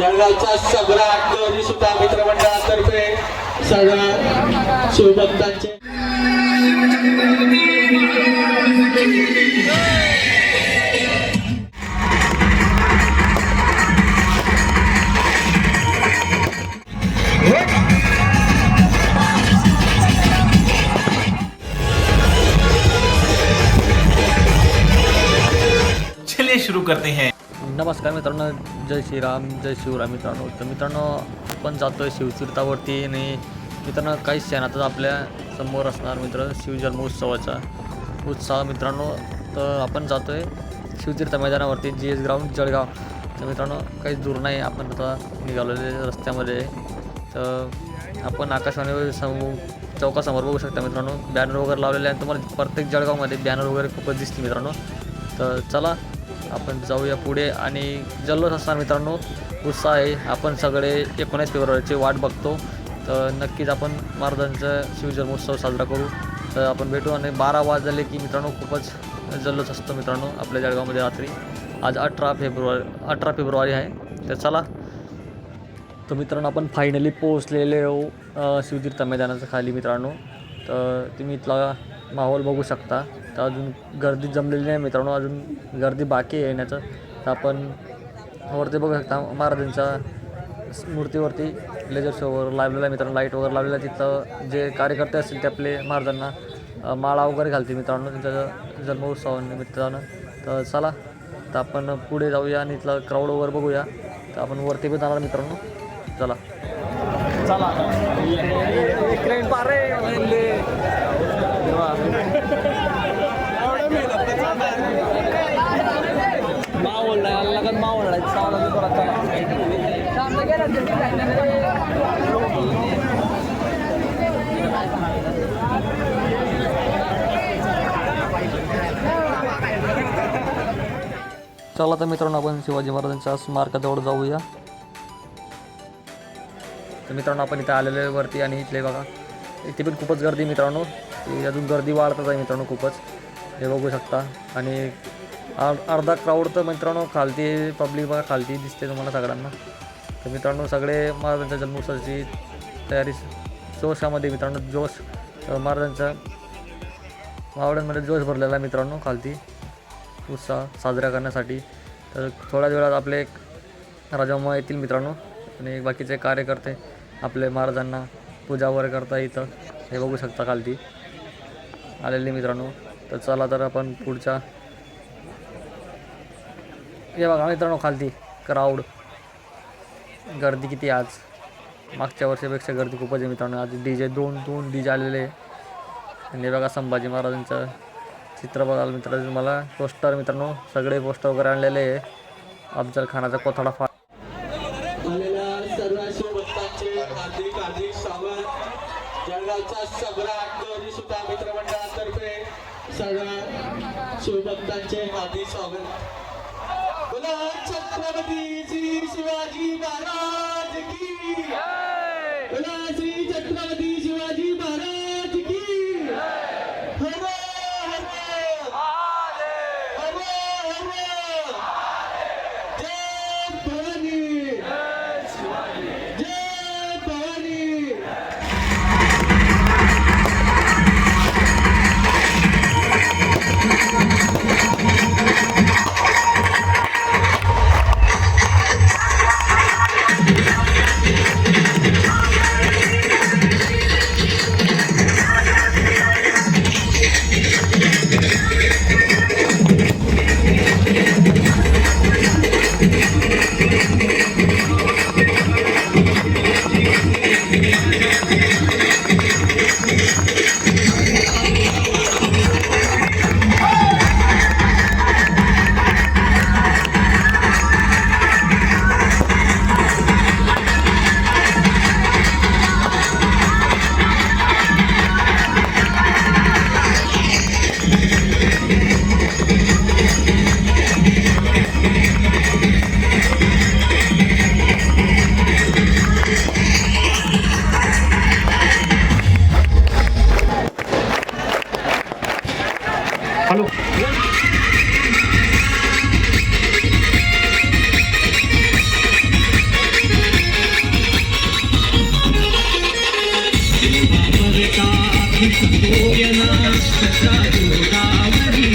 जळगावचा सम्राट गौरी सुद्धा मित्रमंडळातर्फे सगळ्या शिवभक्तांचे चलिए शुरू करते हैं। नमस्कार मित्रांनो, जय श्रीराम, जय शिवराम मित्रांनो. तर मित्रांनो, आपण जातो आहे शिवतीर्थावरती आणि मित्रांनो काही क्षणातच आपल्या समोर असणार मित्र शिवजन्मोत्सवाचा उत्साह मित्रांनो. तर आपण जातो आहे शिवतीर्थ मैदानावरती, GS ग्राउंड जळगाव. तर मित्रांनो काही दूर नाही, आपण आता निघालेले रस्त्यामध्ये. तर आपण आकाशवाणी चौकासमोर बघू शकता मित्रांनो, बॅनर वगैरे लावलेले आहे. तुम्हाला प्रत्येक जळगावमध्ये बॅनर वगैरे खूपच दिसते मित्रांनो. तर चला आपण जाऊया पुढे आणि जल्लोष असणार मित्रांनो, उत्साह आहे. आपण सगळे 19 फेब्रुवारीची वाट बघतो. तर नक्कीच आपण महाराजांचा शिवजन्मोत्सव साजरा करू. तर आपण भेटू आणि 12 वाजले की मित्रांनो खूपच जल्लोष असतो मित्रांनो आपल्या जळगावमध्ये रात्री. आज 18 फेब्रुवारी आहे. तर चला. तर मित्रांनो आपण फायनली पोहोचलेले शिवतीर्थ मैदानाच्या खाली मित्रांनो. तर तुम्ही इथला माहोल बघू शकता. तर अजून गर्दी जमलेली नाही मित्रांनो, अजून गर्दी बाकी आहे येण्याचं. तर आपण वरती बघू शकता महाराजांच्या मूर्तीवरती लेझर शोवर लावलेला आहे मित्रांनो, लाईट वगैरे लावलेला आहे. तिथं जे कार्यकर्ते असतील ते आपले महाराजांना माळा वगैरे घालतील मित्रांनो त्यांच्या जन्मोत्सवानिमित्तानं. तर चला, तर आपण पुढे जाऊया आणि इथलं क्राऊड वगैरे बघूया. तर आपण वरती पण जाणार मित्रांनो. चला चला चला तर मित्रांनो आपण शिवाजी महाराजांच्या स्मारकाजवळ जाऊया. तर मित्रांनो आपण इथं आलेले वरती आणि इथले बघा इथे पण खूपच गर्दी मित्रांनो. अजून गर्दी वाढतच आहे मित्रांनो खूपच, हे बघू शकता. आणि अर्धा क्राऊड तर मित्रांनो खालती पब्लिक बघा खालती दिसते तुम्हाला सगळ्यांना. तर मित्रांनो सगळे महाराजांच्या जन्मोत्सवाची तयारी जोशामध्ये मित्रांनो, जोश महाराजांच्या मावळ्यांमध्ये जोश भरलेला आहे मित्रांनो खालती उत्साह साजरा करण्यासाठी. तर थोड्याच वेळात आपले राजाम्मा येतील मित्रांनो आणि बाकीचे कार्यकर्ते आपले महाराजांना पूजा वगैरे करता इथं हे बघू शकता खालती आलेले मित्रांनो. तर चला तर आपण पुढच्या हे बघा मित्रांनो खालती क्राऊड गर्दी किती आज, मागच्या वर्षापेक्षा गर्दी खूपच आहे मित्रांनो. आज दोन डीजे आलेले आहे. आणि बघा संभाजी महाराजांचं चित्र बघायला मित्रांनो तुम्हाला पोस्टर मित्रांनो सगळे पोस्टर वगैरे आणलेले आहे. अफजल खानाचा कोथळा आलेल्या सर्व शिवभक्तांचे हार्दिक हार्दिक स्वागत. जळगावचा सम्राट गौरी सुद्धा मित्रमंडळातर्फे सगळ्या शिवभक्तांचे हार्दिक स्वागत. बोला छत्रपती श्री शिवाजी महाराज की, बोला श्री छत्रपती शिवाजी महाराज की. हर हर हर हर जय भवानी, जय भवानी. गोदावरी